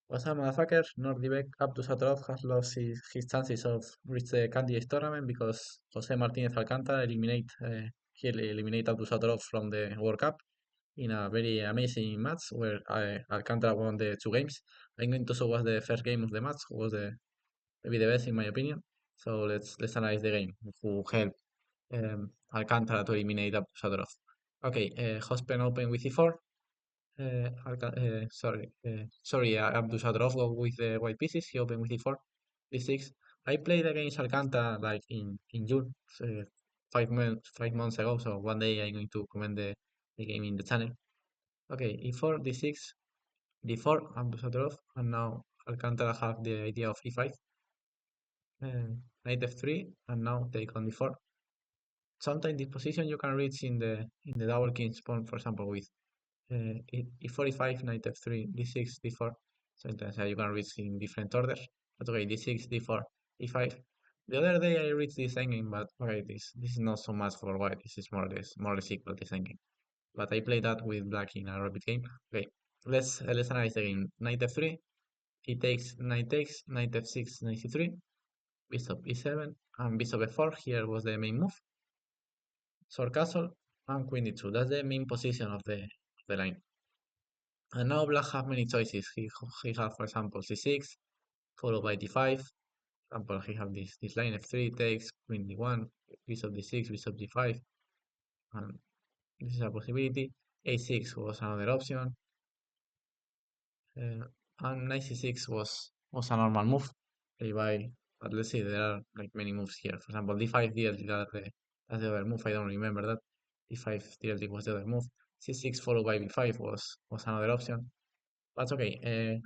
What's up, motherfuckers? Nordivek Abdusattorov has lost his chances of reach the candidate tournament because Jose Martinez Alcantara he eliminated Abdusattorov from the World Cup in a very amazing match where Alcantara won the two games. I'm going to show was the first game of the match, was maybe the best in my opinion. So let's analyze the game who helped Alcantara to eliminate Abdusattorov. Okay, Jospem open with e4. Abdusattorov go with the white pieces. He opened with e4, d6. I played against Alcantara like in June, 5 months ago. So one day I'm going to comment the game in the channel. Okay, e4, d6, d4, Abdusattorov, and now Alcantara have the idea of e5, knight f3, and now take on d4. Sometimes this position you can reach in the double king's pawn, for example, with e45, knight f3, d6, d4. Sometimes you can reach in different orders. But okay, d6, d4, e5. The other day I reached this endgame, but okay, this is not so much for white. This is more or less equal this endgame. But I played that with black in a rapid game. Okay, let's analyze the game. Knight f3, knight takes, knight f6, knight c3, bishop e7, and bishop f4. Here was the main move. Sword castle and queen e2. That's the main position of the line. And now black have many choices. He have, for example, c6, followed by d5. For example, he have this line f3 takes, queen d1, bishop d6, bishop d5, and this is a possibility. a6 was another option, uh, and knight c6 was a normal move. By, but let's see, there are like many moves here. For example, d5 DLT, that's the other move. I don't remember that. d5 DLT was the other move. c6 followed by b5 was another option. That's okay.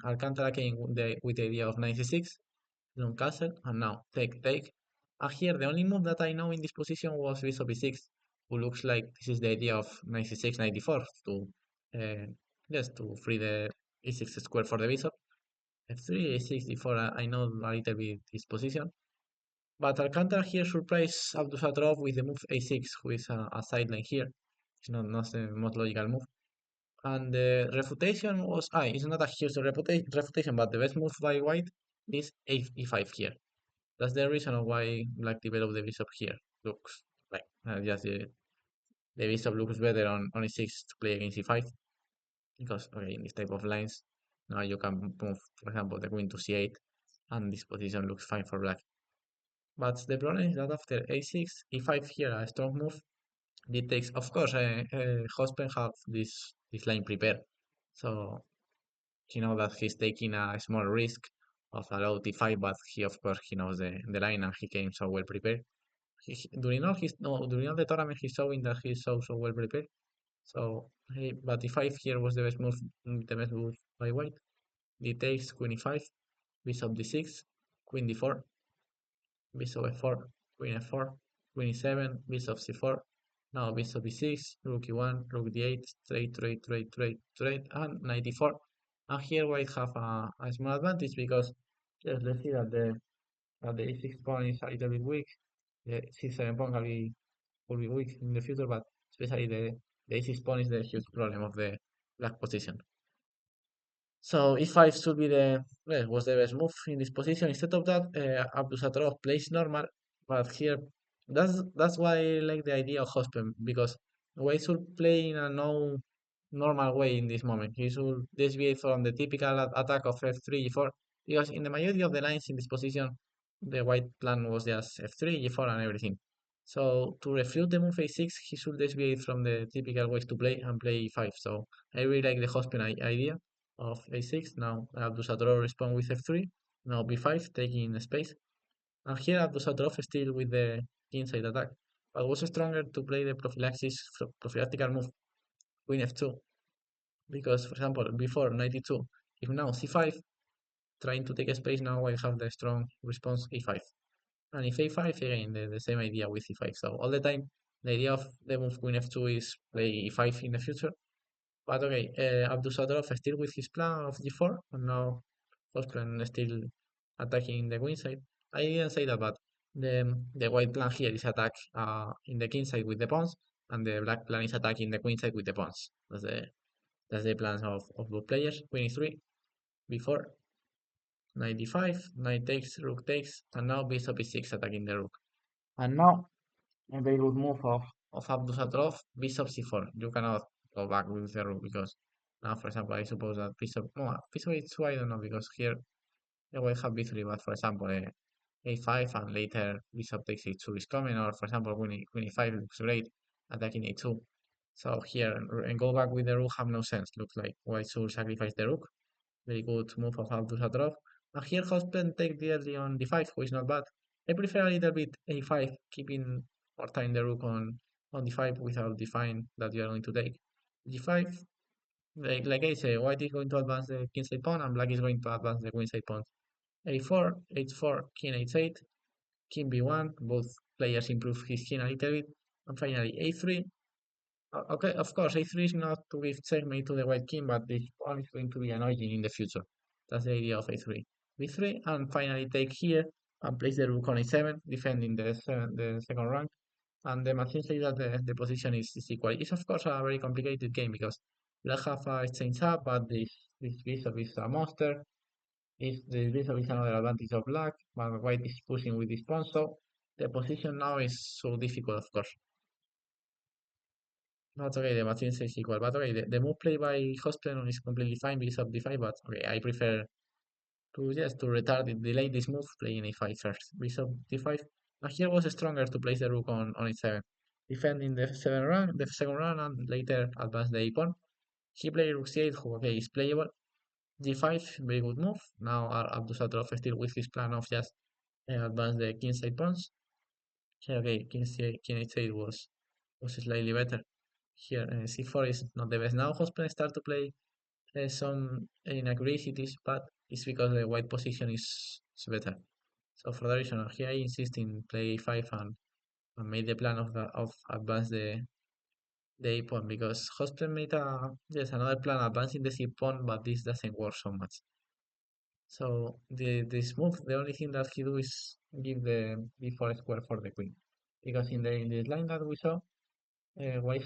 Alcantara came with the idea of knight c6, long castle, and now take. And here the only move that I know in this position was bishop e6, who looks like this is the idea of knight c6, knight d4 to just to free the e6 square for the bishop. f3, a6, d4. I know a little bit this position, but Alcantara here surprised Abdusattorov with the move a6, who is a sideline here. It's not the most logical move. And the refutation was, it's not a huge refutation, but the best move by white is e5 here. That's the reason of why black developed the bishop here. Looks like just the bishop looks better on e6 to play against e5 because okay, in this type of lines now you can move, for example, the queen to c8, and this position looks fine for black. But the problem is that after a6, e5 here a strong move. It takes, of course, Jospem have this line prepared, so he knows that he's taking a small risk of a low t5, but of course he knows the line and he came so well prepared. During all the tournament he's showing that he's so well prepared. So but e5 here was the best move by white. D takes, queen e5, bishop d6, queen d4, bishop f4, queen f4, queen e7, bishop c4. Now bishop e6, rook e1, rook d8, straight, and knight e4. And here white have a small advantage because yes, let's see that the e6 pawn is a little bit weak. The c7 pawn will be weak in the future, but especially the e6 pawn is the huge problem of the black position. So e5 should be was the best move in this position. Instead of that, Abdusattorov plays normal, but here that's why I like the idea of Jospem because white should play in a no normal way in this moment. He should deviate from the typical attack of f3, g4 because in the majority of the lines in this position, the white plan was just f3, g4, and everything. So to refute the move a6, he should deviate from the typical ways to play and play e5. So I really like the Jospem idea of a6. Now Abdusattorov respond with f3. Now b5, taking space. And here Abdusattorov still with the inside attack. But was stronger to play the prophylactical move, queen f2. Because, for example, before 92, if now c5, trying to take a space, now I have the strong response e5. And if a5, again, the same idea with e5. So all the time, the idea of the move queen f2 is play e5 in the future. But okay, Abdusattorov still with his plan of g4, and now Jospem still attacking the queen side. I didn't say that, but the white plan here is attack in the king side with the pawns, and the black plan is attacking the queen side with the pawns. That's the plans of both players. Queen e3, b4, Knight d5, knight takes, rook takes, and now bishop e6 attacking the rook. And now a very good move of Abdusattorov, bishop c4. You cannot go back with the rook because now, for example, I suppose that bishop, no, bishop e2, I don't know, because here the white have b3, but for example, a5 and later bishop takes a2 is coming, or for example, queen e5 looks great, attacking a2. So here, and go back with the rook have no sense. Looks like white should sacrifice the rook. Very good move of Abdusattorov. And here Jospem take the early on d5, which is not bad. I prefer a little bit a5, keeping more time the rook on d5 without define that you are going to take. g5, like I say, white is going to advance the kingside pawn and black is going to advance the queenside pawn. a4, h4, king h8, king b1, both players improve his king a little bit. And finally a3, okay, of course, a3 is not to give checkmate to the white king, but this pawn is going to be annoying in the future. That's the idea of a3. b3, and finally take here and place the rook on a7, defending the second rank. And the machine says that the position is equal. It's of course a very complicated game because black have a exchange up, but this bishop is a monster. The bishop is another advantage of black, but white is pushing with this pawn, so the position now is so difficult, of course. That's okay, the machine says equal, but okay, the move played by Jospem is completely fine, bishop d5, but okay, I prefer to just to retard it, delay this move, playing a5 first. Bishop d5, and here was stronger to place the rook on a7, defending the second run, and later advance the a pawn. He played rook c8, who okay is playable. g5, very good move. Now Abdusattorov still with his plan of just advance the kingside pawns. Here okay, king h8 was slightly better. Here c4 is not the best. Now Jospem start to play some inaccuracies, but it's because the white position is better. So for that reason, here I insist in play 5 and made the plan of advance the a pawn because Jospem made yes another plan advancing the c pawn, but this doesn't work so much. So this move, the only thing that he do is give the b4 square for the queen, because in the line that we saw, white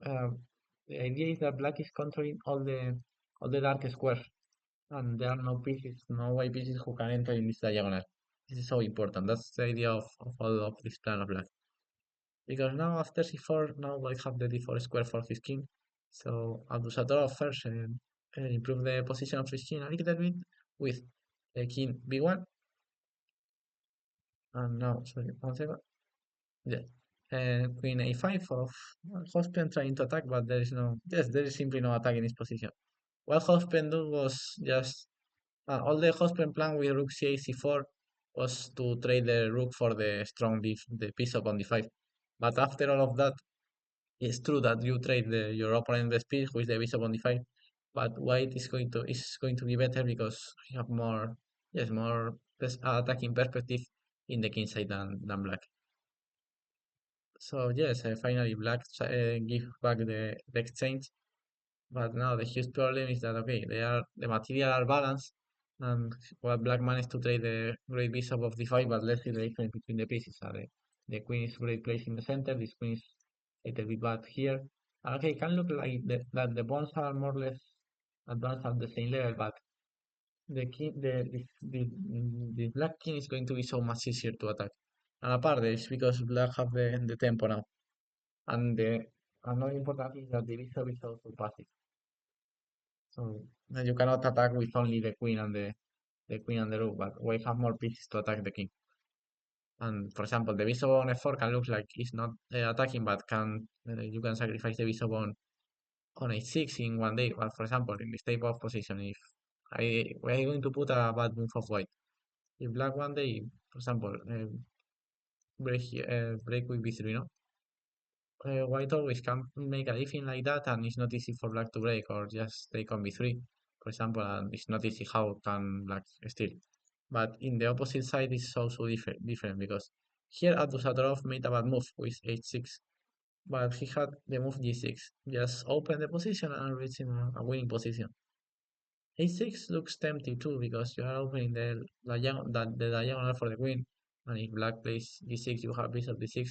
the idea is that black is controlling all the dark squares, and there are no pieces, no white pieces who can enter in this diagonal. This is so important. That's the idea of all of this plan of black. Because now after c4, now white have the d4 square for his king. So Abdusattorov first improve the position of his king a little bit with king b1. And now, sorry, one second. Yeah. Queen a5 of Jospem trying to attack, but there is no, yes, there is simply no attack in this position. What Jospem did was just all the Jospem plan with rook c8 c4 was to trade the rook for the strong the piece up on d5. But after all of that, it's true that you trade your opponent's piece with the bishop on d5. But white is going to be better because you have more, yes, more attacking perspective in the king side than black. So yes, finally black give back the exchange. But now the huge problem is that okay, the material are balanced, and what black managed to trade the great bishop of d5, but let's see the difference between the pieces. The queen is great place in the center. This queen is a little bit bad here. And okay, it can look like that the pawns are more or less advanced at the same level, but the king, the black king is going to be so much easier to attack. And apart, it's because black have the tempo now, and the another important thing is that the bishop is also passive. So you cannot attack with only the queen and the rook, but we have more pieces to attack the king. And for example, the bishop on f4 can look like it's not attacking, but you can sacrifice the bishop on h6 in one day. But for example, in this type of position, if we are going to put a bad move of white, if black one day, for example, break with b3, no? White always can make a difference like that, and it's not easy for black to break or just take on b3, for example, and it's not easy how can black steal. But in the opposite side, it's also different because here Abdusattorov made a bad move with h6, but he had the move g6, just open the position and reaching a winning position. A6 looks tempting too because you are opening the diagonal for the queen, and if black plays g6, you have bishop d6.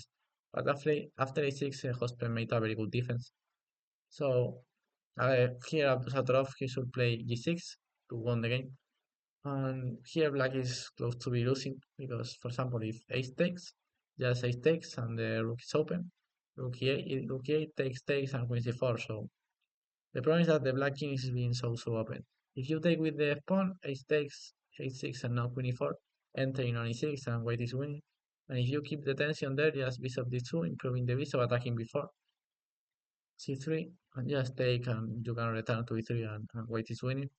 But after a6, Jospem made a very good defense. So here Abdusattorov he should play g6 to win the game. And here black is close to be losing because, for example, if ace takes, just ace takes and the rook is open. Rook e8 takes and queen c4. So the problem is that the black king is being so open. If you take with the pawn, ace takes, h6 and now queen e4, entering on e6 and white is winning. And if you keep the tension there, just bishop d2, improving the bishop, attacking before c3, and just take and you can return to e3 and white is winning.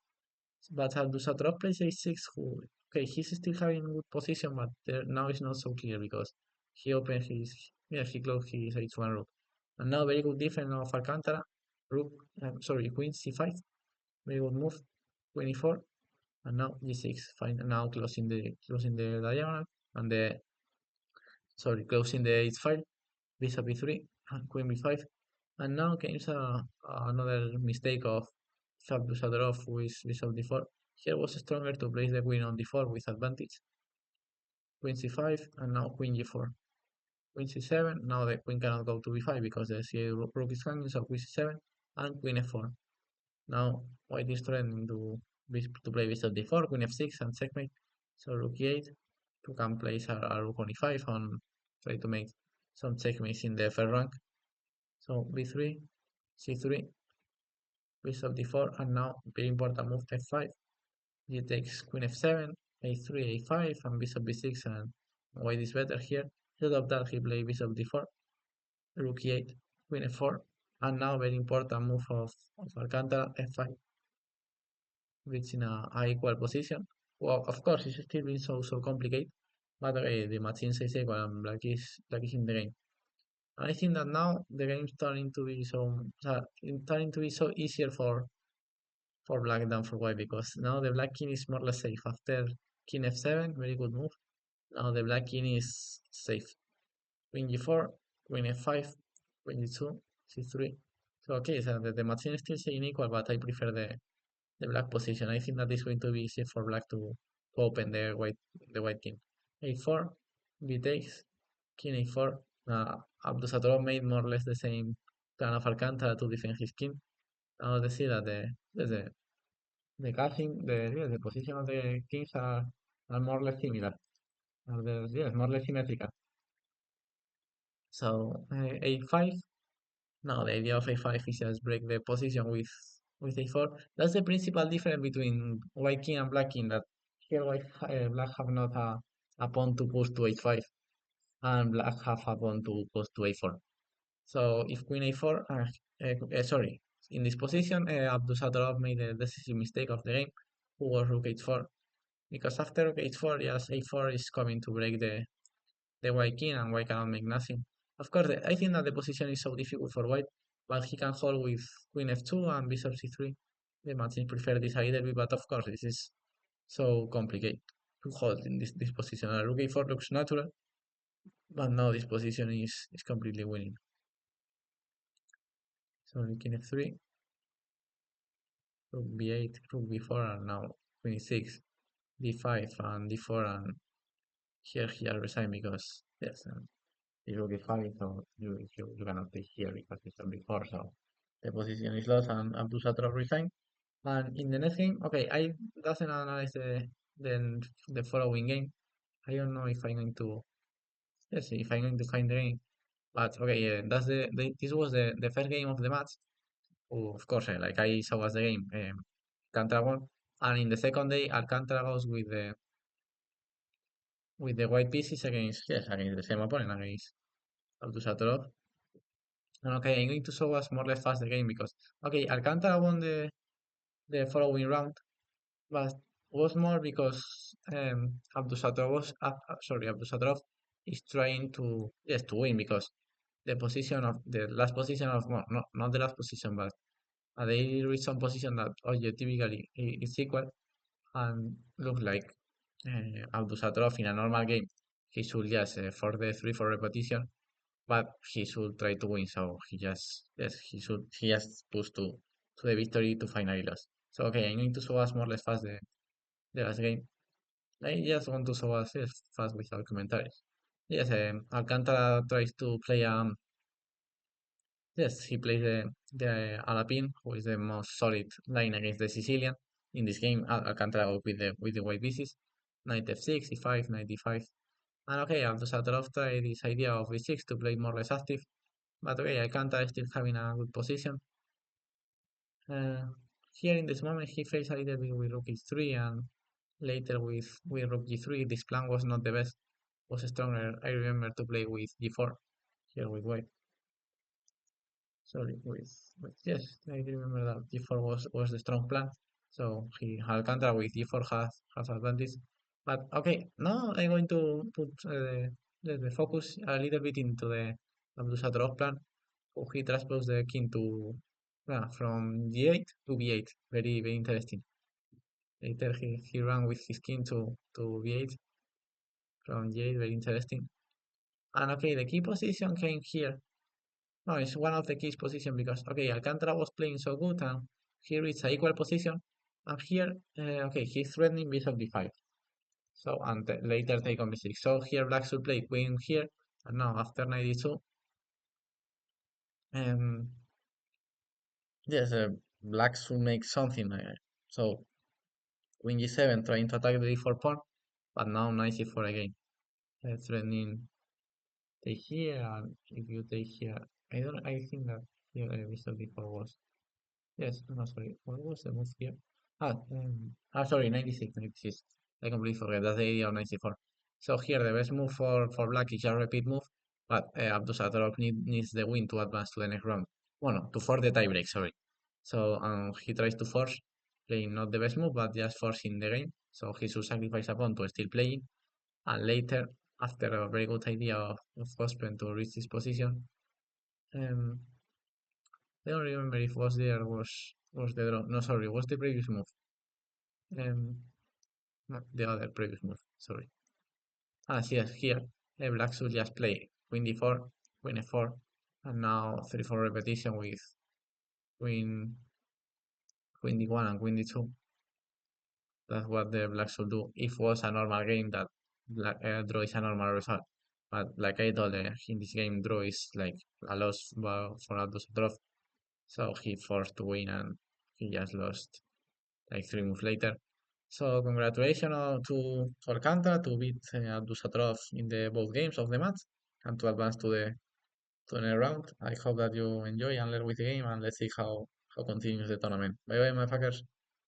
But Abdusattorov plays a6, who, okay, he's still having good position, but there, now it's not so clear because he opened his, yeah, he closed his h1 rook. And now very good defense of Alcantara, rook, sorry, queen c5, very good move, queen e4, and now g6, fine, and now closing the diagonal, and the, sorry, closing the h file, bishop e3, and queen b5, and now comes another mistake of Abdusattorov with bishop d4. Here was stronger to place the queen on d4 with advantage. Queen c5 and now queen g4. Queen c7, now the queen cannot go to b5 because the c8 rook is hanging, so queen c7 and queen f4. Now white is threatening to play bishop d4, queen f6 and checkmate. So rook e8 to can place a rook on e5 and try to make some checkmates in the first rank. So b3, c3, bishop d4, and now very important move f5. G takes queen f7, a3, a5, and bishop b6, and white is better here. Instead of that, he played bishop d4, rook e8, queen f4, and now very important move of Alcantara, f5, reaching a equal position. Well, of course, it's still been so complicated, but the machine says equal and black is in the game. I think that now the game is starting to be so easier for black than for white because now the black king is more or less safe after king f7, very good move. Now the black king is safe. Queen g4, queen f5, queen g2, c3. So okay, so the machine is still saying equal, but I prefer the black position. I think that is going to be easy for black to open the white king. a4, b takes, king a4. Abdusattorov made more or less the same plan of Alcantara to defend his king. Now they see that the casting, the position of the kings are more or less similar. Yes, more or less symmetrical. So a5. Now the idea of a5 is just break the position with a4. That's the principal difference between white king and black king. That here black have not a pawn to push to h5, and black have a pawn to push to a4. So if queen a4, sorry, in this position, Abdusattorov made the decisive mistake of the game, who was rook h4. Because after rook h4, yes, a4 is coming to break the white king and white cannot make nothing. Of course, I think that the position is so difficult for white, but he can hold with queen f2 and bishop c3. The machine prefer this a little bit, but of course this is so complicated to hold in this position. Rook a4 looks natural, but now this position is completely winning. So king f3, rook b8, rook b4, and now queen e6, d5 and d4, and here he has resigned because yes, if rook e5, so you cannot take here because it's a before, so the position is lost and Abdusattorov resigned. And in the next game, okay, I doesn't analyze the following game. I don't know if I'm going to, yes, if I'm going to find the game. But okay, yeah, that's this was the first game of the match. Oh, of course, like I saw was the game. Alcantara won, and in the second day, Alcantara goes with the white pieces against the same opponent against Abdusattorov. And okay, I'm going to show us more or less fast the game because okay, Alcantara won the following round, but was more because Abdusattorov is trying to yes to win because the last position of well, not the last position, but they reach some position that objectively is equal and look like Abdusattorov in a normal game he should just for the 3-4 repetition, but he should try to win. So he just push to the victory to finally lose. So okay, I need to show us more or less fast the last game. I just want to show us yes, fast without commentaries. Yes, Alcantara tries to play yes, he plays the Alapin, who is the most solid line against the Sicilian. in this game, Alcantara with the white pieces. Knight f6, e5, knight d5. And okay, Abdusattorov tried this idea of e6 to play more or less active. But okay, Alcantara is still having a good position. Uh, Here in this moment, he faced a little bit with rook e3 and later with rook g3. This plan was not the best, was stronger. I remember to play with g4 here with white. Sorry, with yes, I remember that g4 was the strong plan. So he Alcantara with g4 has advantage. But okay, now I'm going to put the focus a little bit into the Abdusattorov plan. So he transposed the king to from g8 to b8. Very very interesting. Later he ran with his king to b8 from g8. Very interesting. And okay, the key position came here. No, it's one of the keys position because okay, Alcantara was playing so good and here it's a equal position. And here, okay, he's threatening bishop d5. So and later take on b6. So here black should play queen here. And now after 92, um, yes, black should make something. So queen g7 trying to attack the d4 pawn, but now knight c4 again, threatening take here. And if you take here, I don't. I think that here bishop d4 was. Yes, no, sorry. What was the move here? Sorry, 96, 96. I completely forget. That's the idea of 94. So here, the best move for black is a repeat move, but Abdusattorov needs the win to advance to the next round. Well, no, to force the tiebreak, sorry. So he tries to force, playing not the best move, but just forcing the game. So he should sacrifice a pawn to still playing. And later, after a very good idea of Jospem to reach this position, um, I don't remember if was there was the draw. No, sorry, was the previous move. Um, no, the other previous move. Sorry. Yes, here. Black should just play queen d4, queen f4, and now 3-4 repetition with queen queen d1 and queen d2. That's what the black should do. If was a normal game, that black draw is a normal result. But like I told, in this game, draw is like a loss for Abdusattorov. So he forced to win and he just lost like 3 moves later. So congratulations to Alcantara to beat Abdusattorov in the both games of the match and to advance to the next round. I hope that you enjoy and learn with the game and let's see how continues the tournament. Bye bye, my fuckers.